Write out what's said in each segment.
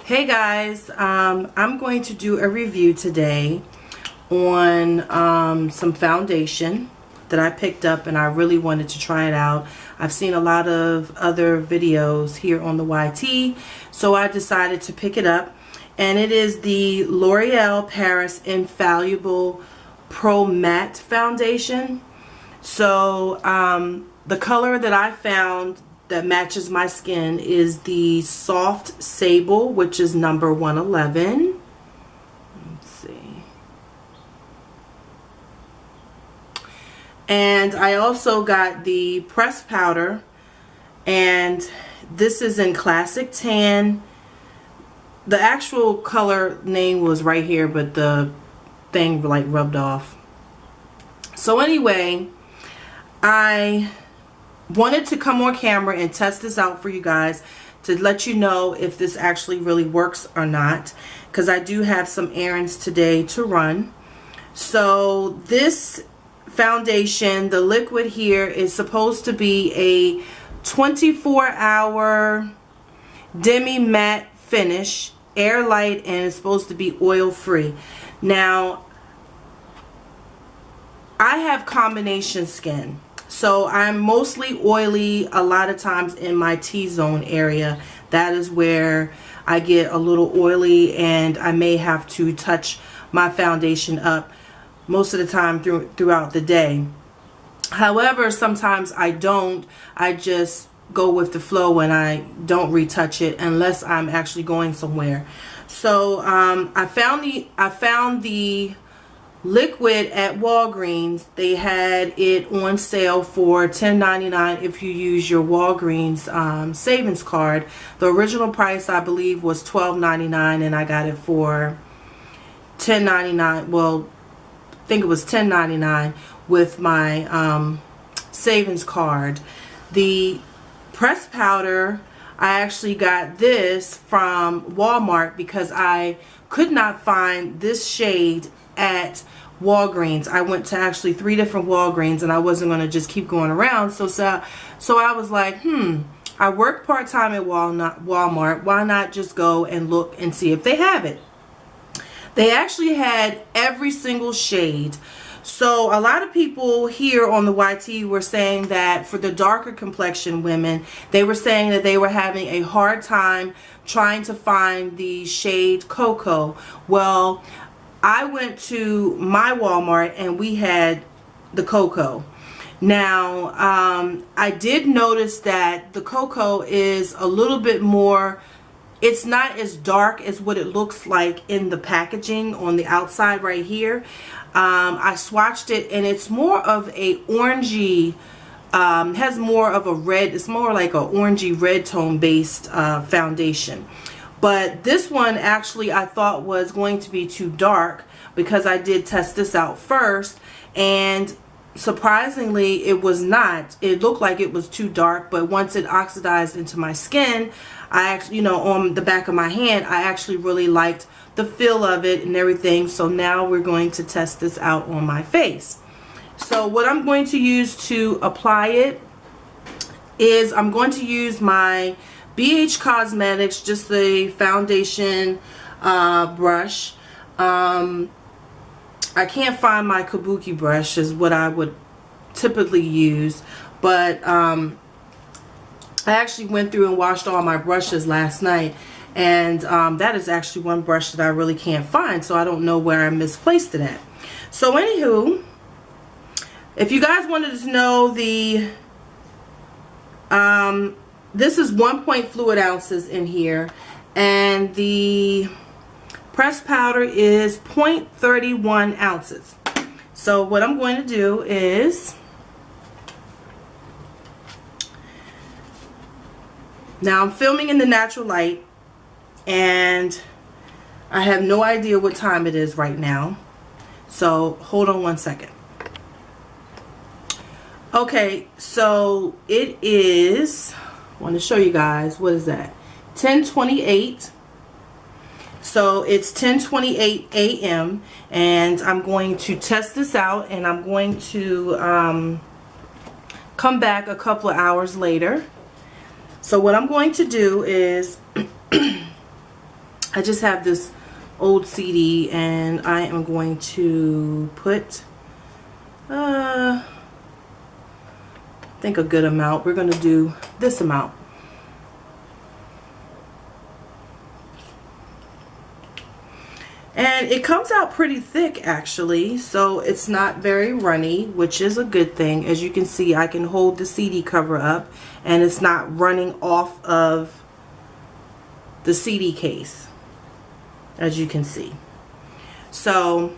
Hey guys, I'm going to do a review today on some foundation that I picked up and I really wanted to try it out. I've seen a lot of other videos here on the YT, so I decided to pick it up, and it is the L'Oreal Paris Infallible Pro Matte Foundation. So the color that I found that matches my skin is the Soft Sable, which is number 111. Let's see. And I also got the pressed powder, and this is in Classic Tan. The actual color name was right here, but the thing like rubbed off. So anyway, I wanted to come on camera and test this out for you guys to let you know if this actually really works or not, because I do have some errands today to run. So this foundation, the liquid here, is supposed to be a 24-hour demi matte finish, air light, and it's supposed to be oil free. Now I have combination skin, so I'm mostly oily a lot of times in my T-zone area. That is where I get a little oily and I may have to touch my foundation up most of the time throughout the day. However, sometimes I don't. I just go with the flow and I don't retouch it unless I'm actually going somewhere. So I found the liquid at Walgreens. They had it on sale for $10.99 if you use your Walgreens savings card. The original price, I believe, was $12.99 and I got it for $10.99. Well, I think it was $10.99 with my savings card. The pressed powder, I actually got this from Walmart because I could not find this shade at Walgreens. I went to actually 3 different Walgreens and I wasn't going to just keep going around. So I was like, I work part-time at Walmart. Why not just go and look and see if they have it? They actually had every single shade. So a lot of people here on the YT were saying that for the darker complexion women, they were saying that they were having a hard time trying to find the shade Cocoa. Well, I went to my Walmart and we had the Cocoa. Now, I did notice that the Cocoa is a little bit more, it's not as dark as what it looks like in the packaging on the outside right here. I swatched it and it's more of a orangey, has more of a red, it's more like a orangey red tone based foundation. But this one actually I thought was going to be too dark because I did test this out first, and surprisingly it was not. It looked like it was too dark, but once it oxidized into my skin, I actually, you know, on the back of my hand, I actually really liked the feel of it and everything. So now we're going to test this out on my face. So what I'm going to use to apply it is I'm going to use my BH Cosmetics, just the foundation brush. I can't find my kabuki brush is what I would typically use, but I actually went through and washed all my brushes last night, and that is actually one brush that I really can't find, so I don't know where I misplaced it at. So anywho, if you guys wanted to know, the this is 1 fluid ounces in here, and the pressed powder is 0.31 ounces. So what I'm going to do is, now I'm filming in the natural light and I have no idea what time it is right now, so hold on one second. Okay, so it is, I want to show you guys, what is that, 10:28. So it's 10:28 a.m. and I'm going to test this out, and I'm going to come back a couple of hours later. So what I'm going to do is I just have this old CD, and I am going to put I think a good amount. We're going to do this amount. And it comes out pretty thick actually, so it's not very runny, which is a good thing. As you can see, I can hold the CD cover up and it's not running off of the CD case, as you can see. So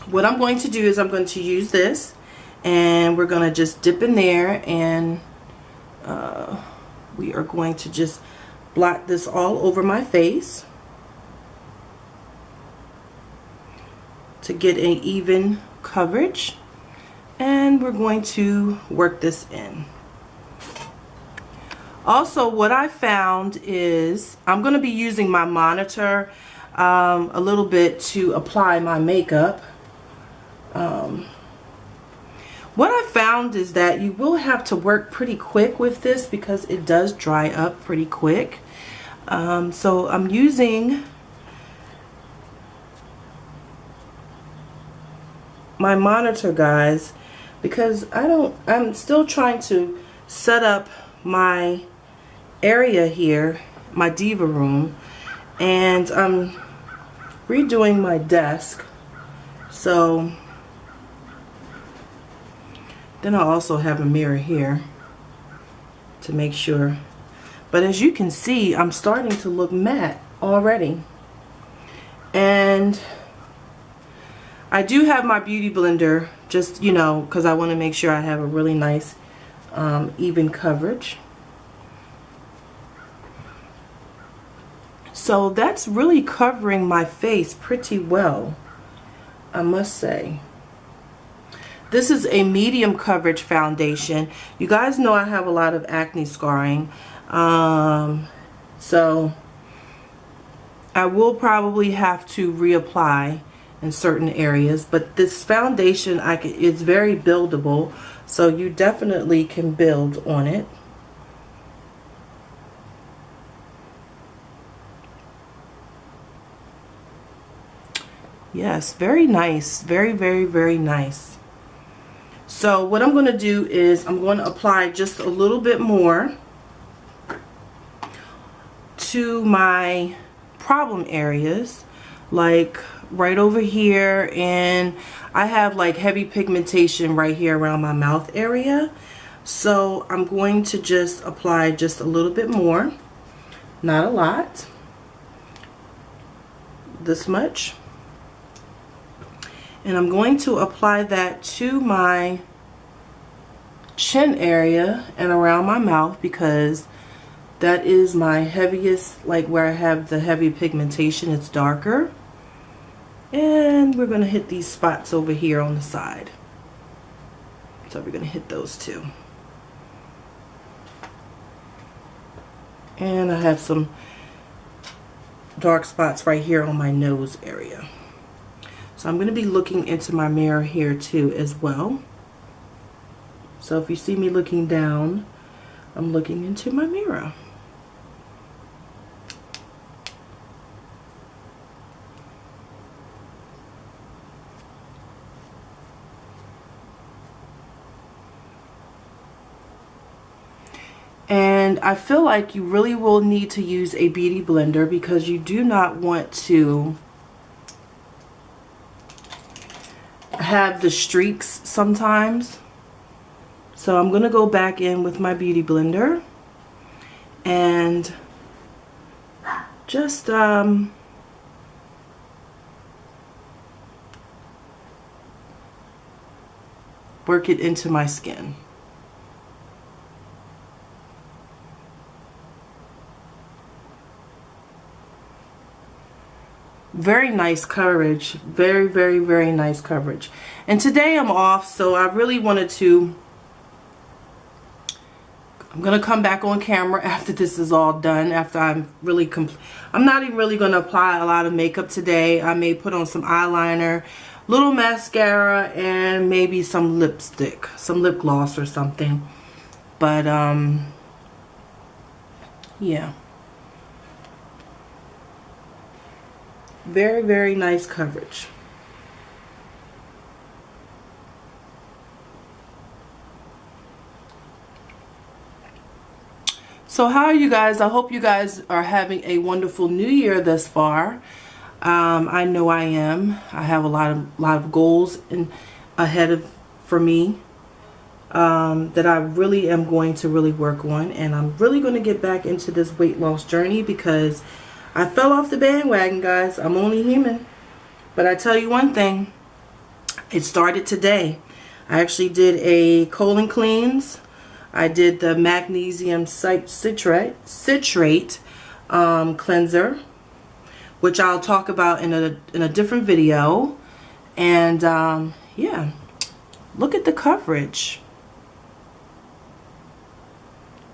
what I'm going to do is I'm going to use this, and we're going to just dip in there, and we are going to just blot this all over my face to get an even coverage, and we're going to work this in. Also, what I found is I'm going to be using my monitor a little bit to apply my makeup. What I found is that you will have to work pretty quick with this because it does dry up pretty quick. So I'm using my monitor, guys, because I'm still trying to set up my area here, my diva room, and I'm redoing my desk. So then I'll also have a mirror here to make sure. But as you can see, I'm starting to look matte already. And I do have my beauty blender, just, you know, because I want to make sure I have a really nice even coverage. So that's really covering my face pretty well, I must say. This is a medium coverage foundation. You guys know I have a lot of acne scarring, so I will probably have to reapply in certain areas, but this foundation it's very buildable, so you definitely can build on it. Yes, very nice, very, very, very nice. So what I'm going to do is I'm going to apply just a little bit more to my problem areas, like right over here, and I have like heavy pigmentation right here around my mouth area. So I'm going to just apply just a little bit more, not a lot, this much. And I'm going to apply that to my chin area and around my mouth, because that is my heaviest, like where I have the heavy pigmentation. It's darker. And we're going to hit these spots over here on the side. So we're going to hit those too. And I have some dark spots right here on my nose area. So I'm going to be looking into my mirror here too as well. So if you see me looking down, I'm looking into my mirror. And I feel like you really will need to use a beauty blender, because you do not want to have the streaks sometimes. So I'm going to go back in with my beauty blender and just work it into my skin. Very nice coverage, very, very, very nice coverage. And today I'm off, so I really wanted to, I'm gonna come back on camera after this is all done, after I'm really I'm not even really gonna apply a lot of makeup today. I may put on some eyeliner, little mascara, and maybe some lipstick, some lip gloss or something. But yeah. Very, very nice coverage. So how are you guys? I hope you guys are having a wonderful new year thus far. I know I am. I have a lot of goals ahead for me that I really am going to work on, and I'm really going to get back into this weight loss journey because I fell off the bandwagon, guys. I'm only human. But I tell you one thing, it started today. I actually did a colon cleanse. I did the magnesium citrate cleanser, which I'll talk about in a different video. And yeah, look at the coverage.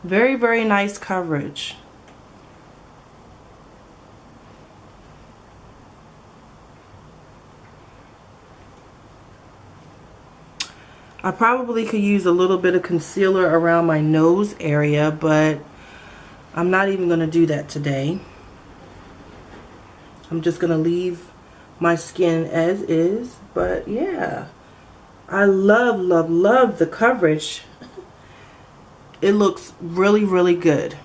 Very, very nice coverage. I probably could use a little bit of concealer around my nose area, but I'm not even going to do that today. I'm just going to leave my skin as is. But yeah, I love, love, love the coverage. It looks really, really good.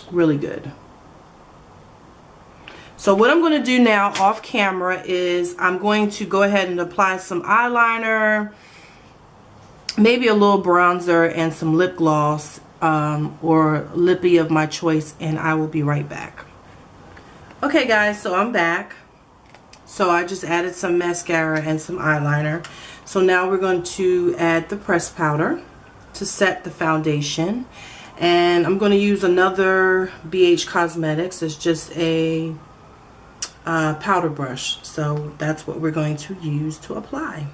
Really good. So what I'm going to do now off camera is I'm going to go ahead and apply some eyeliner, maybe a little bronzer, and some lip gloss or lippy of my choice, and I will be right back. Okay guys, so I'm back. So I just added some mascara and some eyeliner. So now we're going to add the pressed powder to set the foundation. And I'm going to use another BH Cosmetics. It's just a powder brush, so that's what we're going to use to apply.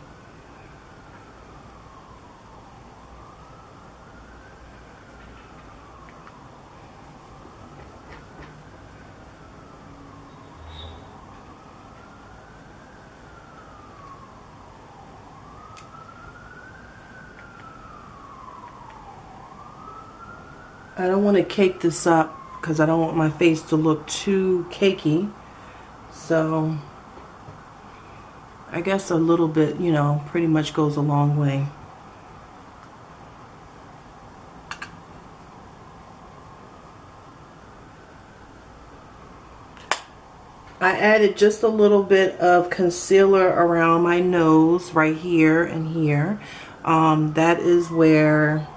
I don't want to cake this up because I don't want my face to look too cakey. So I guess a little bit, you know, pretty much goes a long way. I added just a little bit of concealer around my nose right here and here. That is where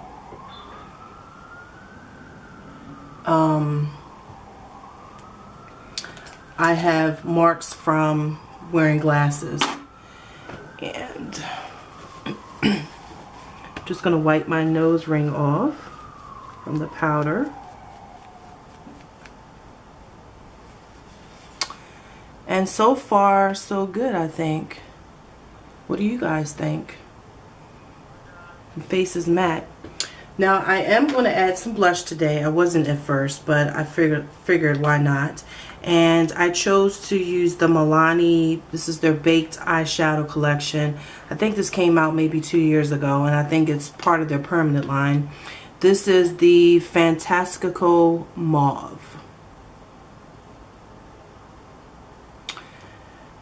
I have marks from wearing glasses. And just going to wipe my nose ring off from the powder. And so far, so good, I think. What do you guys think? My face is matte. Now, I am going to add some blush today. I wasn't at first, but I figured why not. And I chose to use the Milani. This is their baked eyeshadow collection. I think this came out maybe 2 years ago, and I think it's part of their permanent line. This is the Fantastico Mauve,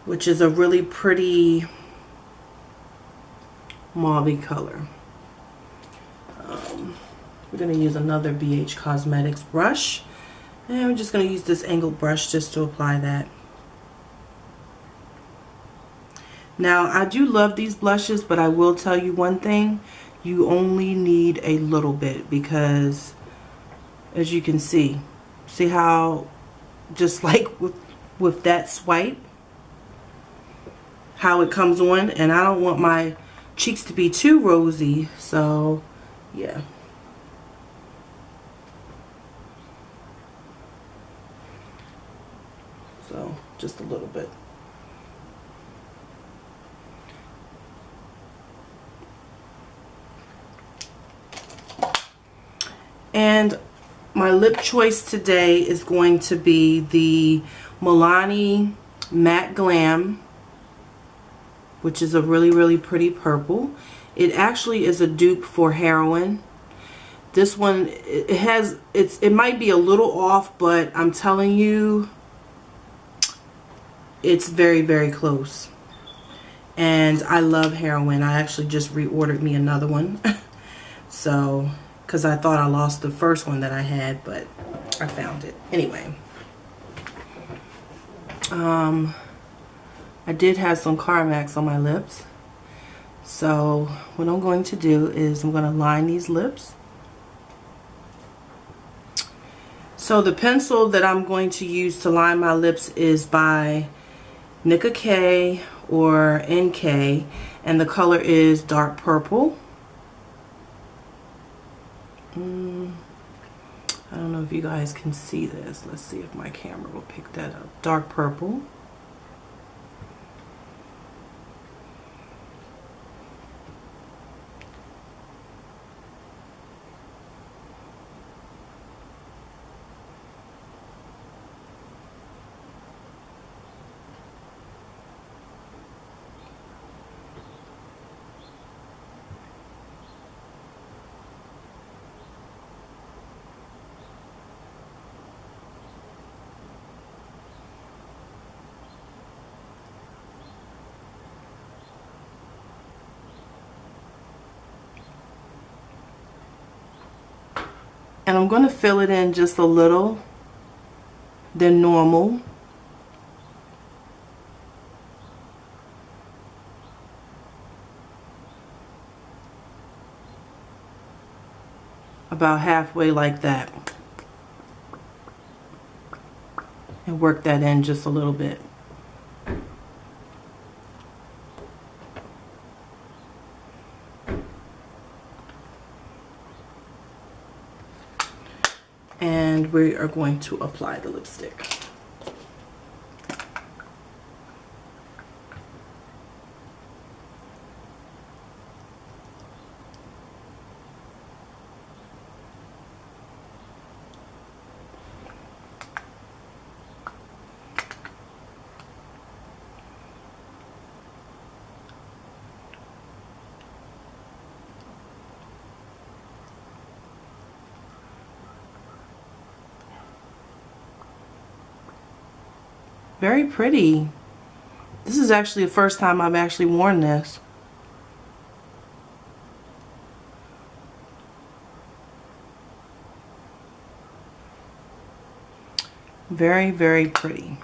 which is a really pretty mauve color. We're going to use another BH Cosmetics brush. And we're just going to use this angled brush just to apply that. Now, I do love these blushes, but I will tell you one thing. You only need a little bit because, as you can see how just like with that swipe, how it comes on, and I don't want my cheeks to be too rosy, so yeah. So just a little bit. And my lip choice today is going to be the Milani Matte Glam, which is a really, really pretty purple. It actually is a dupe for Heroin. This one, it might be a little off, but I'm telling you, it's very, very close. And I love heroin. I actually just reordered me another one. So, because I thought I lost the first one that I had, but I found it. Anyway. I did have some Carmex on my lips. So, what I'm going to do is I'm going to line these lips. So, the pencil that I'm going to use to line my lips is by Nicka K or NK, and the color is dark purple. I don't know if you guys can see this. Let's see if my camera will pick that up. Dark purple. And I'm going to fill it in just a little than normal. About halfway like that. And work that in just a little bit. And we are going to apply the lipstick. Very pretty. This is actually the first time I've actually worn this. Very, very pretty.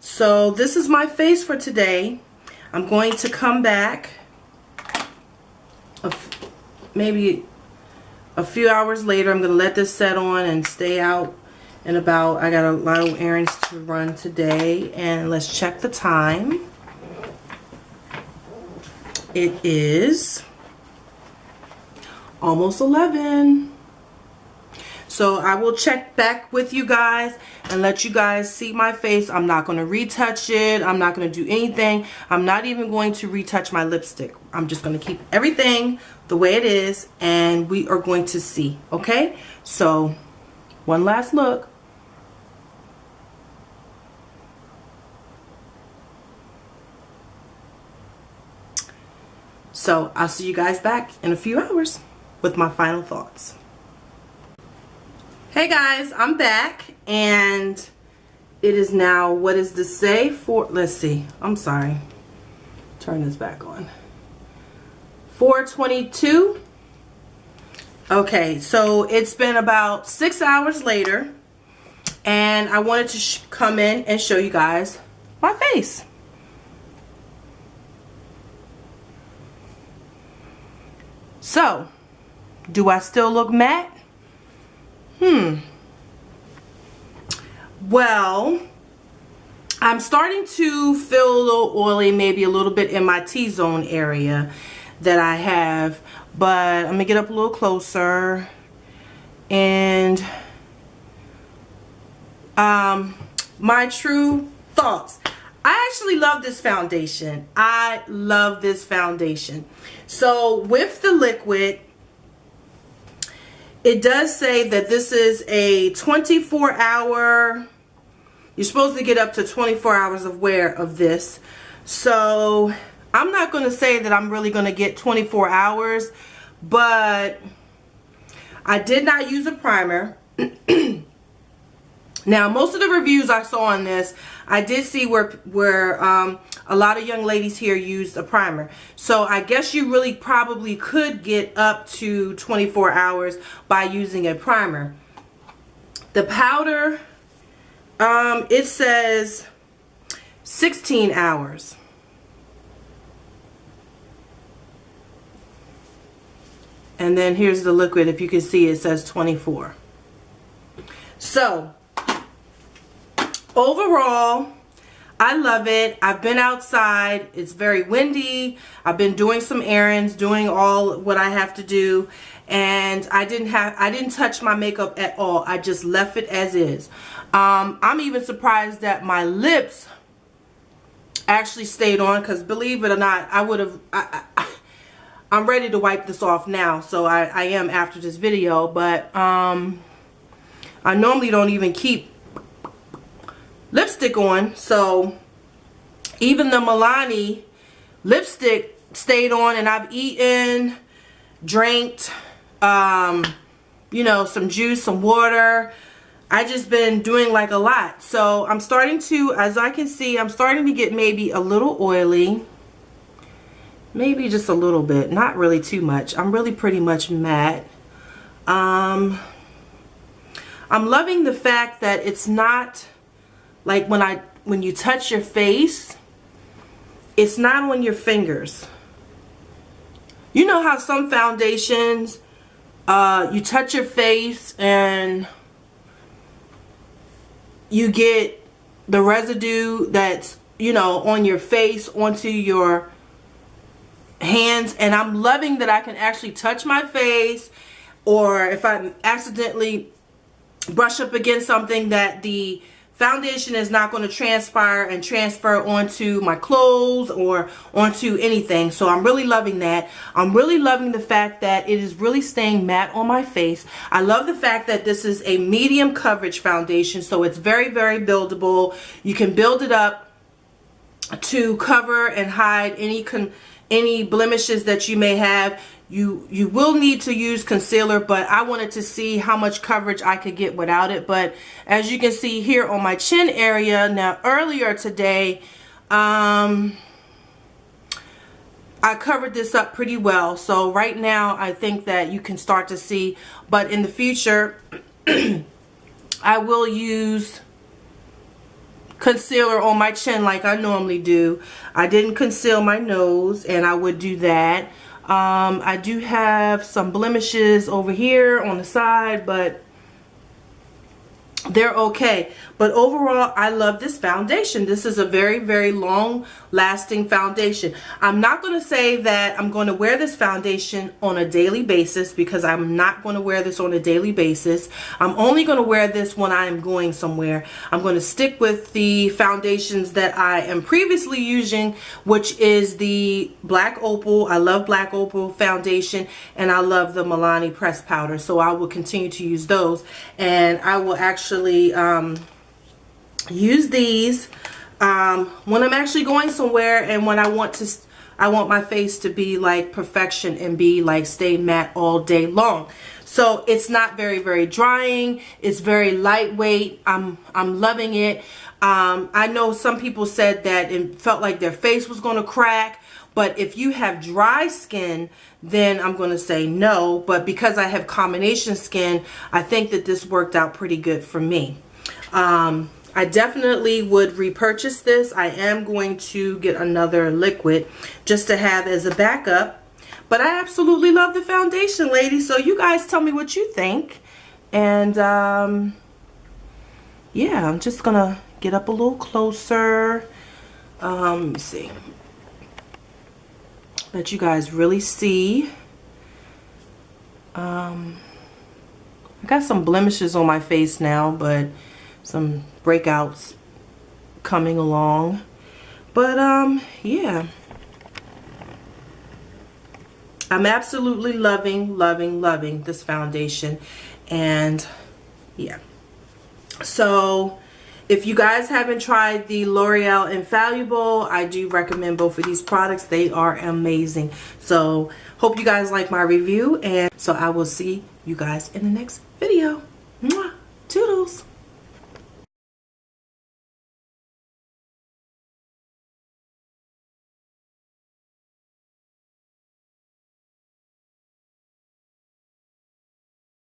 So this is my face for today. I'm going to come back maybe a few hours later. I'm going to let this set on and stay out. And about, I got a lot of errands to run today, and let's check the time. It is almost 11. So I will check back with you guys and let you guys see my face. I'm not going to retouch it. I'm not going to do anything. I'm not even going to retouch my lipstick. I'm just going to keep everything the way it is, and we are going to see. Okay? So one last look. So I'll see you guys back in a few hours with my final thoughts. Hey guys, I'm back, and it is now, what does this say? Let's see, I'm sorry. Turn this back on. 4:22. Okay, so it's been about 6 hours later, and I wanted to come in and show you guys my face. So, do I still look matte? Well, I'm starting to feel a little oily, maybe a little bit in my T-zone area that I have, but I'm gonna get up a little closer. And my true thoughts. I actually love this foundation. I love this foundation. So with the liquid, it does say that this is a 24-hour, you're supposed to get up to 24 hours of wear of this. So I'm not going to say that I'm really going to get 24 hours, but I did not use a primer. Now, most of the reviews I saw on this, I did see where a lot of young ladies here used a primer. So I guess you really probably could get up to 24 hours by using a primer. The powder, it says 16 hours. And then here's the liquid. If you can see, it says 24. So overall, I love it. I've been outside. It's very windy. I've been doing some errands, doing all what I have to do, and I didn't touch my makeup at all. I just left it as is. I'm even surprised that my lips actually stayed on, because believe it or not, I'm ready to wipe this off now. So I am after this video, but I normally don't even keep lipstick on, so even the Milani lipstick stayed on, and I've eaten, drank, you know, some juice, some water. I just been doing like a lot. So I'm starting to, as I can see, I'm starting to get maybe a little oily, maybe just a little bit, not really too much. I'm really pretty much matte. I'm loving the fact that it's not like when you touch your face, it's not on your fingers. You know how some foundations, you touch your face and you get the residue that's, you know, on your face onto your hands. And I'm loving that I can actually touch my face, or if I accidentally brush up against something, that the foundation is not going to transpire and transfer onto my clothes or onto anything. So I'm really loving that. I'm really loving the fact that it is really staying matte on my face. I love the fact that this is a medium coverage foundation, so it's very, very buildable. You can build it up to cover and hide any blemishes that you may have. You will need to use concealer, but I wanted to see how much coverage I could get without it. But as you can see here on my chin area, now earlier today, I covered this up pretty well. So right now I think that you can start to see, but in the future I will use concealer on my chin like I normally do. I didn't conceal my nose, and I would do that. I do have some blemishes over here on the side, but they're okay. But overall, I love this foundation. This is a very, very long lasting foundation. I'm not going to say that I'm going to wear this foundation on a daily basis, because I'm not going to wear this on a daily basis. I'm only going to wear this when I am going somewhere. I'm going to stick with the foundations that I am previously using, which is the Black Opal. I love Black Opal foundation, and I love the Milani pressed powder. So I will continue to use those, and I will actually use these when I'm actually going somewhere, and when I want my face to be like perfection and be like stay matte all day long. So it's not very, very drying. It's very lightweight. I'm loving it. I know some people said that it felt like their face was going to crack, but if you have dry skin, then I'm going to say no. But because I have combination skin, I think that this worked out pretty good for me. I definitely would repurchase this. I am going to get another liquid just to have as a backup. But I absolutely love the foundation, ladies. So you guys tell me what you think. And yeah, I'm just going to get up a little closer. Let me see. Let you guys really see. I got some blemishes on my face now, but some breakouts coming along. But yeah, I'm absolutely loving this foundation. And yeah, so if you guys haven't tried the L'Oreal Infallible, I do recommend both of these products. They are amazing. So hope you guys like my review, and so I will see you guys in the next video. Mwah! Toodles!